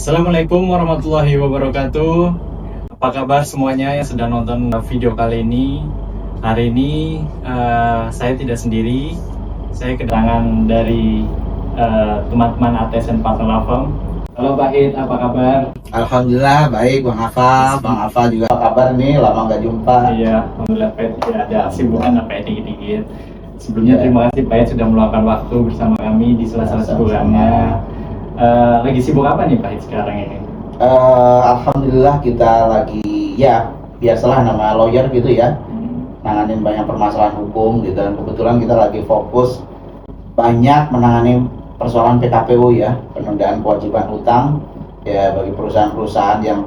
Assalamualaikum warahmatullahi wabarakatuh. Apa kabar semuanya yang sedang nonton video kali ini? Hari ini saya tidak sendiri. Saya kedatangan dari teman-teman ATSN Partner Lafam. Halo Pak Hid, apa kabar? Alhamdulillah baik Bang Hafal. Bang Hafal juga apa kabar nih? Lama nggak jumpa. Iya, alhamdulillah Pak Hid ya, ada kesibukan apa dikit-dikit. Sebelumnya terima kasih Pak Hid sudah meluangkan waktu bersama kami di sela-sela sebulannya. Lagi sibuk apa nih Pak Hid sekarang ini? Alhamdulillah kita lagi ya biasalah nama lawyer gitu ya, nanganin banyak permasalahan hukum gitu, dan kebetulan kita lagi fokus banyak menangani persoalan PKPU ya, penundaan kewajiban hutang ya bagi perusahaan-perusahaan yang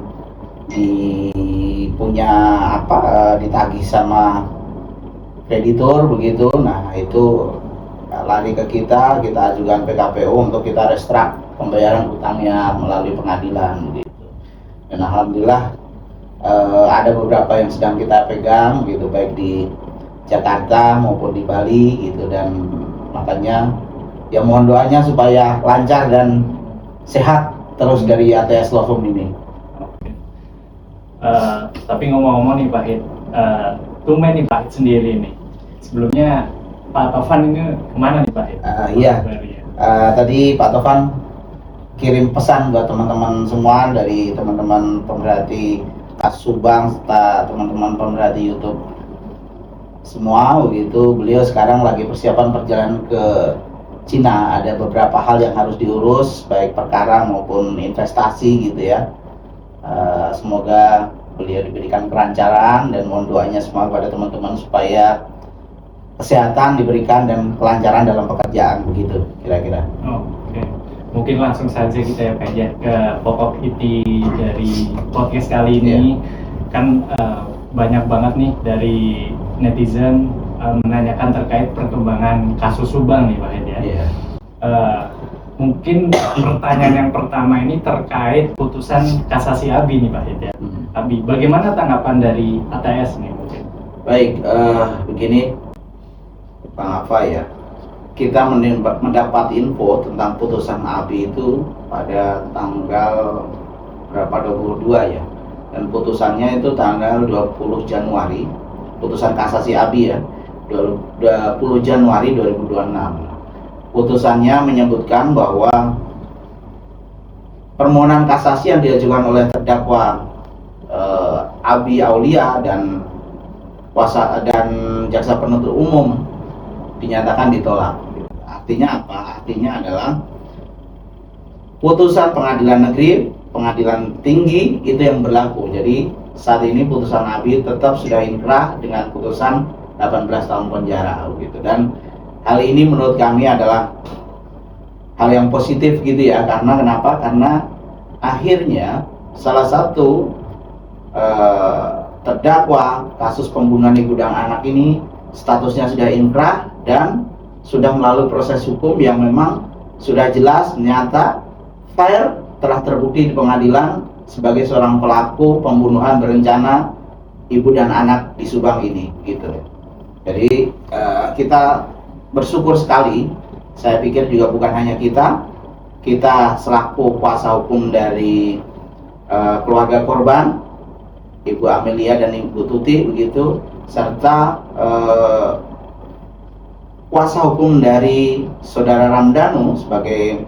ditagih sama kreditur begitu. Nah itu lari ke kita ajukan PKPU untuk kita restruct pembayaran hutangnya melalui pengadilan gitu. Dan alhamdulillah ada beberapa yang sedang kita pegang gitu, baik di Jakarta maupun di Bali gitu, dan makanya ya mohon doanya supaya lancar dan sehat terus dari ATS Law Firm ini. Oke. Tapi ngomong-ngomong nih Pak Hid, tumben nih Pak Hid sendiri nih. Sebelumnya Pak Tovan ini kemana nih Pak Hid? Tadi Pak Tovan kirim pesan buat teman-teman semua, dari teman-teman pemerhati kasus Subang serta teman-teman pemerhati YouTube semua begitu. Beliau sekarang lagi persiapan perjalanan ke Cina. Ada beberapa hal yang harus diurus, baik perkara maupun investasi gitu ya. Semoga beliau diberikan kelancaran, dan mohon doanya semua kepada teman-teman supaya kesehatan diberikan dan kelancaran dalam pekerjaan begitu kira-kira. Oke. Mungkin langsung saja kita ya Pak ya ke pokok inti dari podcast kali ini. Kan banyak banget nih dari netizen menanyakan terkait perkembangan kasus Subang nih Pak ya. Mungkin pertanyaan yang pertama ini terkait putusan kasasi Abi nih Pak ya. Abi, bagaimana tanggapan dari ATS nih mungkin? Baik, begini Bang Afa ya, kita mendapat info tentang putusan ABI itu pada tanggal berapa, 22 ya, dan putusannya itu tanggal 20 Januari, putusan kasasi ABI ya, 20 Januari 2026. Putusannya menyebutkan bahwa permohonan kasasi yang diajukan oleh terdakwa Abi Aulia dan kuasa dan jaksa penuntut umum dinyatakan ditolak. Artinya apa? Artinya adalah putusan pengadilan negeri, pengadilan tinggi itu yang berlaku. Jadi saat ini putusan ABI tetap sudah inkrah dengan putusan 18 tahun penjara gitu. Dan hal ini menurut kami adalah hal yang positif gitu ya. Karena kenapa? Karena akhirnya salah satu terdakwa kasus pembunuhan di gudang anak ini statusnya sudah inkrah dan sudah melalui proses hukum yang memang sudah jelas, nyata, fair, telah terbukti di pengadilan sebagai seorang pelaku pembunuhan berencana ibu dan anak di Subang ini gitu. Jadi kita bersyukur sekali. Saya pikir juga bukan hanya kita selaku kuasa hukum dari keluarga korban, Ibu Amelia dan Ibu Tuti begitu, serta kuasa hukum dari Saudara Ramdhanu sebagai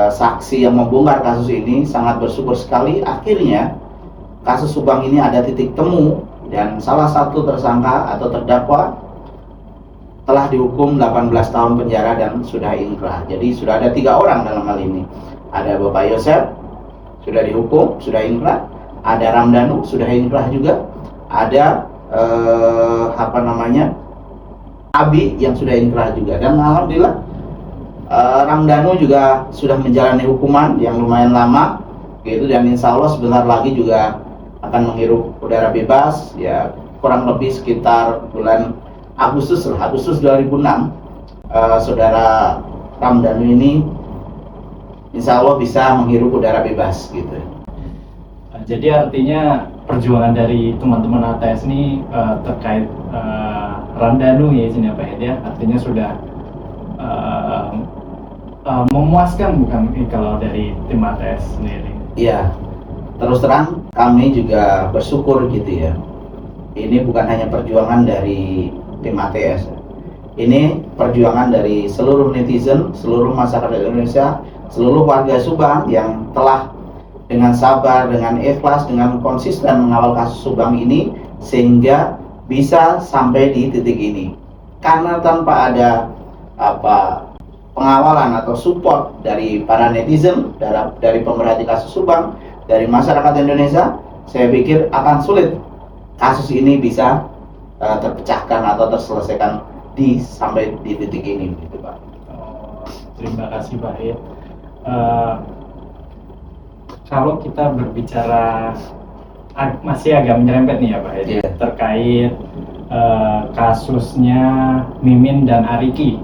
saksi yang membongkar kasus ini, sangat bersyukur sekali akhirnya kasus Subang ini ada titik temu dan salah satu tersangka atau terdakwa telah dihukum 18 tahun penjara dan sudah inkrah. Jadi sudah ada 3 orang dalam hal ini. Ada Bapak Yosef sudah dihukum, sudah inkrah. Ada Ramdhanu sudah inkrah juga. Ada Abi yang sudah inkrah juga. Dan alhamdulillah Ramdhanu juga sudah menjalani hukuman yang lumayan lama gitu, dan insya Allah sebentar lagi juga akan menghirup udara bebas ya, kurang lebih sekitar bulan Agustus 2006. Saudara Ramdhanu ini insya Allah bisa menghirup udara bebas gitu. Jadi artinya perjuangan dari teman-teman ATS ini terkait Ramdhanu ya sini Pak ya, artinya sudah memuaskan bukan kalau dari tim ATS sendiri? Iya, terus terang kami juga bersyukur gitu ya. Ini bukan hanya perjuangan dari tim ATS, ini perjuangan dari seluruh netizen, seluruh masyarakat Indonesia, seluruh warga Subang yang telah dengan sabar, dengan ikhlas, dengan konsisten mengawal kasus Subang ini sehingga bisa sampai di titik ini. Karena tanpa ada pengawalan atau support dari para netizen, dari pemerhati kasus Subang, dari masyarakat Indonesia, saya pikir akan sulit kasus ini bisa terpecahkan atau terselesaikan sampai di titik ini, gitu Pak. Terima kasih Pak Hid. Kalau kita berbicara masih agak menyerempet nih ya Pak Hid, terkait kasusnya Mimin dan Ariki.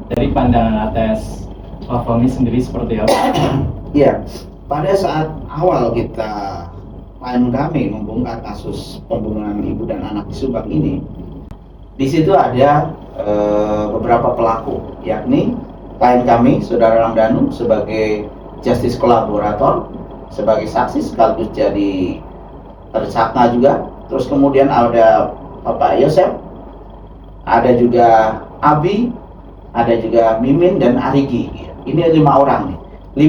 Dari pandangan ATS Lavoni sendiri seperti apa? Iya, pada saat awal klien kami membongkar kasus pembunuhan ibu dan anak di Subang ini, di situ ada beberapa pelaku, yakni klien kami, Saudara Ramdhanu sebagai justice kolaborator, sebagai saksi sekaligus jadi tersangka juga. Terus kemudian ada Bapak Yosef, ada juga Abi, ada juga Mimin dan Arigi. Ini 5 orang nih.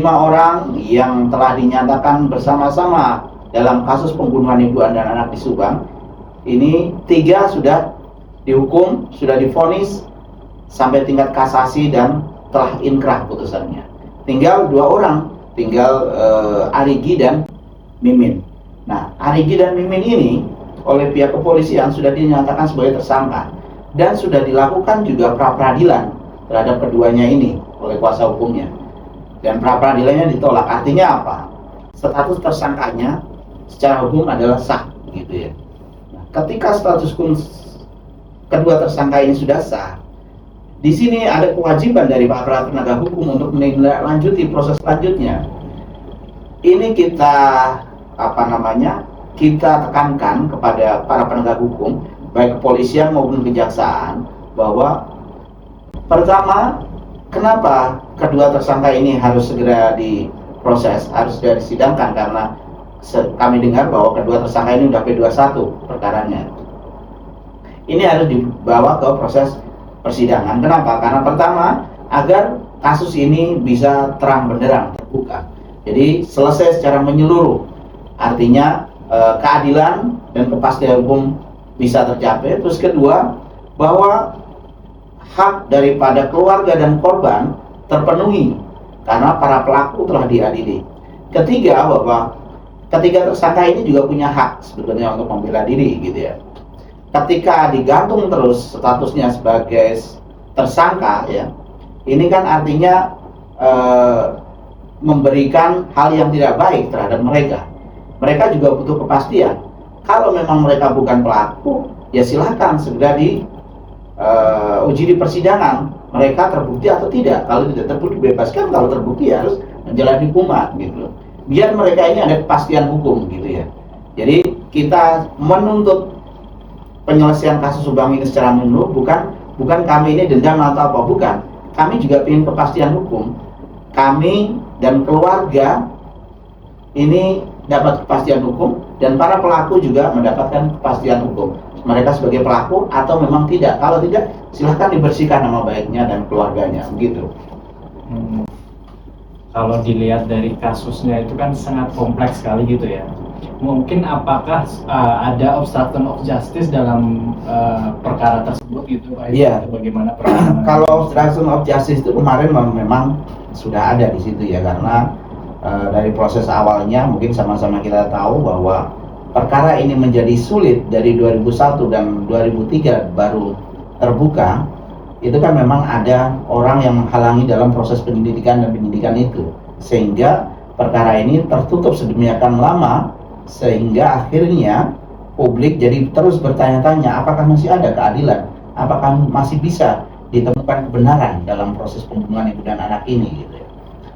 5 orang yang telah dinyatakan bersama-sama dalam kasus pembunuhan ibu dan anak di Subang. Ini 3 sudah dihukum, sudah divonis sampai tingkat kasasi dan telah inkrah putusannya. Tinggal 2 orang, tinggal Arigi dan Mimin. Nah, Arigi dan Mimin ini oleh pihak kepolisian sudah dinyatakan sebagai tersangka dan sudah dilakukan juga pra-peradilan terhadap keduanya ini oleh kuasa hukumnya, dan pra-peradilannya ditolak. Artinya apa? Status tersangkanya secara hukum adalah sah, gitu ya. Nah, ketika status hukum kedua tersangka ini sudah sah, di sini ada kewajiban dari aparat penegak hukum untuk menindaklanjuti proses selanjutnya. Ini kita kita tekankan kepada para penegak hukum, baik kepolisian maupun kejaksaan, bahwa pertama, kenapa kedua tersangka ini harus segera diproses, harus segera disidangkan, karena kami dengar bahwa kedua tersangka ini udah P21 perkaranya. Ini harus dibawa ke proses persidangan. Kenapa? Karena pertama, agar kasus ini bisa terang benderang, terbuka. Jadi selesai secara menyeluruh. Artinya keadilan dan kepastian hukum bisa tercapai. Terus kedua, bahwa hak daripada keluarga dan korban terpenuhi karena para pelaku telah diadili. Ketiga, bahwa ketiga tersangka ini juga punya hak sebetulnya untuk membela diri, gitu ya. Ketika digantung terus statusnya sebagai tersangka, ya, ini kan artinya memberikan hal yang tidak baik terhadap mereka. Mereka juga butuh kepastian. Kalau memang mereka bukan pelaku, ya silakan segera uji di persidangan, mereka terbukti atau tidak. Kalau tidak terbukti bebaskan, kalau terbukti ya harus menjalani hukuman, gitu. Biar mereka ini ada kepastian hukum, gitu ya. Jadi kita menuntut penyelesaian kasus Subang ini secara menyeluruh, bukan kami ini dendam atau apa, bukan. Kami juga ingin kepastian hukum. Kami dan keluarga ini dapat kepastian hukum, dan para pelaku juga mendapatkan kepastian hukum. Mereka sebagai pelaku atau memang tidak. Kalau tidak, silahkan dibersihkan nama baiknya dan keluarganya, begitu. Kalau dilihat dari kasusnya itu kan sangat kompleks sekali, gitu ya. Mungkin apakah ada obstruction of justice dalam perkara tersebut, gitu Pak? Iya. Bagaimana perkara? Kalau obstruction of justice itu kemarin memang sudah ada di situ ya, karena dari proses awalnya mungkin sama-sama kita tahu bahwa perkara ini menjadi sulit dari 2001 dan 2003 baru terbuka. Itu kan memang ada orang yang menghalangi dalam proses penyelidikan dan penyidikan itu, sehingga perkara ini tertutup sedemikian lama sehingga akhirnya publik jadi terus bertanya-tanya, apakah masih ada keadilan, apakah masih bisa ditemukan kebenaran dalam proses pembunuhan ibu dan anak ini, gitu ya.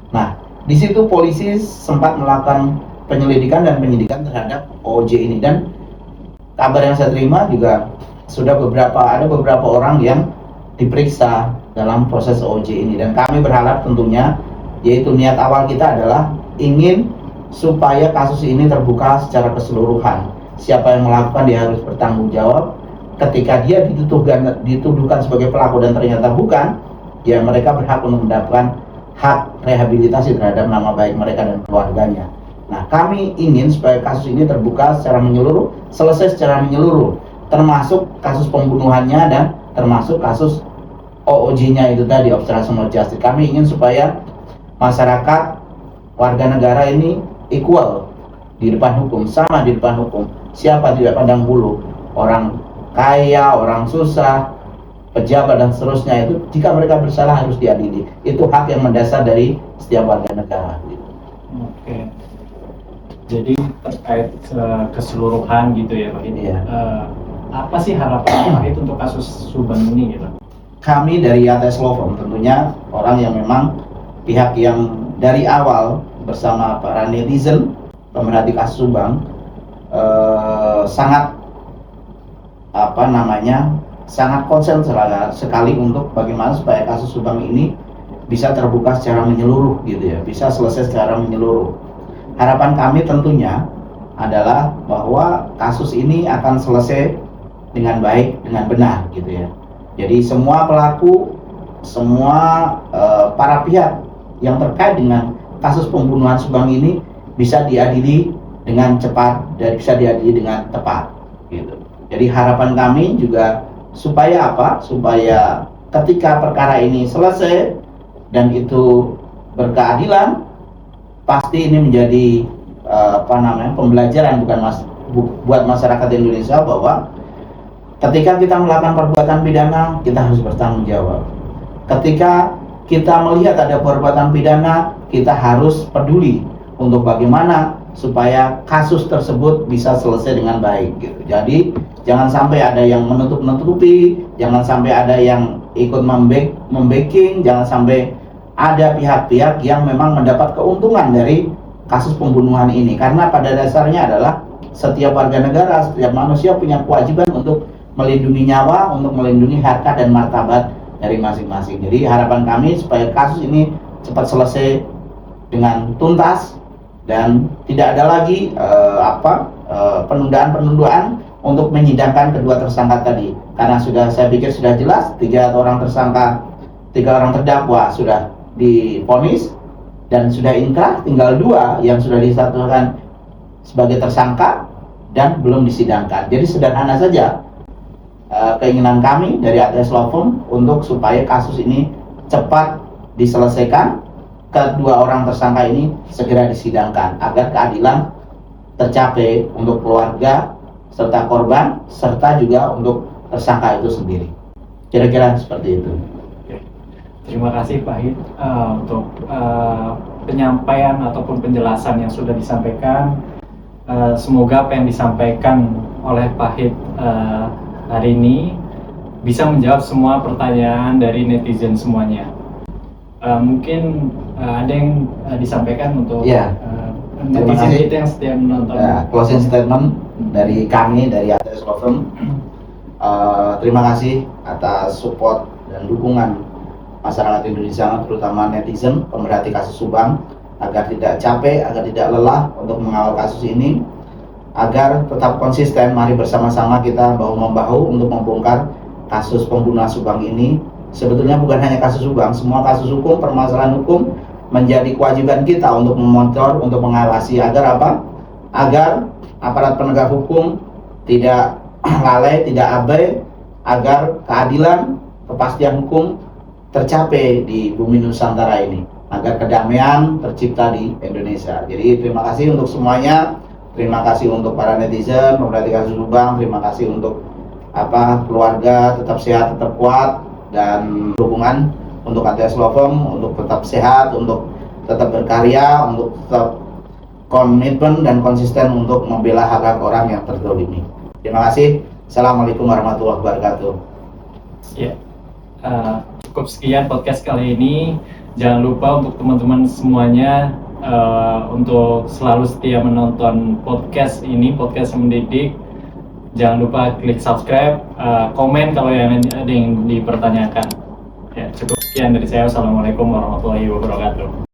Nah, di situ polisi sempat melakukan penyelidikan dan penyidikan terhadap OJ ini, dan kabar yang saya terima juga sudah ada beberapa orang yang diperiksa dalam proses OJ ini. Dan kami berharap tentunya, yaitu niat awal kita adalah ingin supaya kasus ini terbuka secara keseluruhan. Siapa yang melakukan dia harus bertanggung jawab. Ketika dia dituduhkan sebagai pelaku dan ternyata bukan, ya mereka berhak untuk mendapatkan hak rehabilitasi terhadap nama baik mereka dan keluarganya. Nah, kami ingin supaya kasus ini terbuka secara menyeluruh, selesai secara menyeluruh, termasuk kasus pembunuhannya dan termasuk kasus OOJ-nya itu tadi, obstruction of justice. Kami ingin supaya masyarakat, warga negara ini equal di depan hukum, sama di depan hukum. Siapa tidak pandang bulu, orang kaya, orang susah, pejabat dan seterusnya, itu jika mereka bersalah harus diadili. Itu hak yang mendasar dari setiap warga negara. Oke. Jadi terkait keseluruhan gitu ya Pak. Iya. Apa sih harapan Pak itu untuk kasus Subang ini gitu? Kami dari ATS Law Firm tentunya orang yang memang pihak yang dari awal bersama para netizen pemerhati kasus Subang sangat sangat konsen sekali untuk bagaimana supaya kasus Subang ini bisa terbuka secara menyeluruh gitu ya, bisa selesai secara menyeluruh. Harapan kami tentunya adalah bahwa kasus ini akan selesai dengan baik, dengan benar gitu ya. Jadi semua pelaku, semua para pihak yang terkait dengan kasus pembunuhan Subang ini bisa diadili dengan cepat dan bisa diadili dengan tepat gitu. Jadi harapan kami juga supaya apa? Supaya ketika perkara ini selesai dan itu berkeadilan, pasti ini menjadi pembelajaran buat masyarakat Indonesia bahwa ketika kita melakukan perbuatan pidana, kita harus bertanggung jawab. Ketika kita melihat ada perbuatan pidana, kita harus peduli untuk bagaimana supaya kasus tersebut bisa selesai dengan baik gitu. Jadi jangan sampai ada yang menutup-nutupi, jangan sampai ada yang ikut membacking, jangan sampai ada pihak-pihak yang memang mendapat keuntungan dari kasus pembunuhan ini. Karena pada dasarnya adalah setiap warga negara, setiap manusia punya kewajiban untuk melindungi nyawa, untuk melindungi harkat dan martabat dari masing-masing. Jadi harapan kami supaya kasus ini cepat selesai dengan tuntas dan tidak ada lagi penundaan untuk menyidangkan kedua tersangka tadi, karena saya pikir sudah jelas tiga orang terdakwa sudah divonis dan sudah inkrah, tinggal 2 yang sudah disatukan sebagai tersangka dan belum disidangkan. Jadi sederhana saja keinginan kami dari ATS Law Firm untuk supaya kasus ini cepat diselesaikan, kedua orang tersangka ini segera disidangkan agar keadilan tercapai untuk keluarga serta korban serta juga untuk tersangka itu sendiri. Kira-kira seperti itu. Oke. Terima kasih Pak Hid untuk penyampaian ataupun penjelasan yang sudah disampaikan. Semoga apa yang disampaikan oleh Pak Hid hari ini bisa menjawab semua pertanyaan dari netizen semuanya. Mungkin ada yang disampaikan untuk netizen kita yang setia menonton. Closing statement dari kami dari ATS Law Firm. Terima kasih atas support dan dukungan masyarakat Indonesia, terutama netizen pemerhati kasus Subang, agar tidak capek, agar tidak lelah untuk mengawal kasus ini, agar tetap konsisten. Mari bersama-sama kita bahu-membahu untuk membongkar kasus pembunuhan Subang ini. Sebetulnya bukan hanya kasus Subang, semua kasus hukum, permasalahan hukum menjadi kewajiban kita untuk memonitor, untuk mengawasi agar apa? Agar aparat penegak hukum tidak lalai, tidak abai, agar keadilan, kepastian hukum tercapai di bumi Nusantara ini, agar kedamaian tercipta di Indonesia. Jadi terima kasih untuk semuanya. Terima kasih untuk para netizen pemerhati kasus Subang. Terima kasih untuk keluarga, tetap sehat, tetap kuat, dan dukungan untuk ATS Law Firm untuk tetap sehat, untuk tetap berkarya, untuk tetap komitmen dan konsisten untuk membela hak-hak orang yang terzalimi. Terima kasih. Assalamualaikum warahmatullahi wabarakatuh. Ya, cukup sekian podcast kali ini. Jangan lupa untuk teman-teman semuanya untuk selalu setia menonton podcast ini, podcast mendidik. Jangan lupa klik subscribe, komen kalau ada yang dipertanyakan. Ya, cukup sekian dari saya. Wassalamualaikum warahmatullahi wabarakatuh.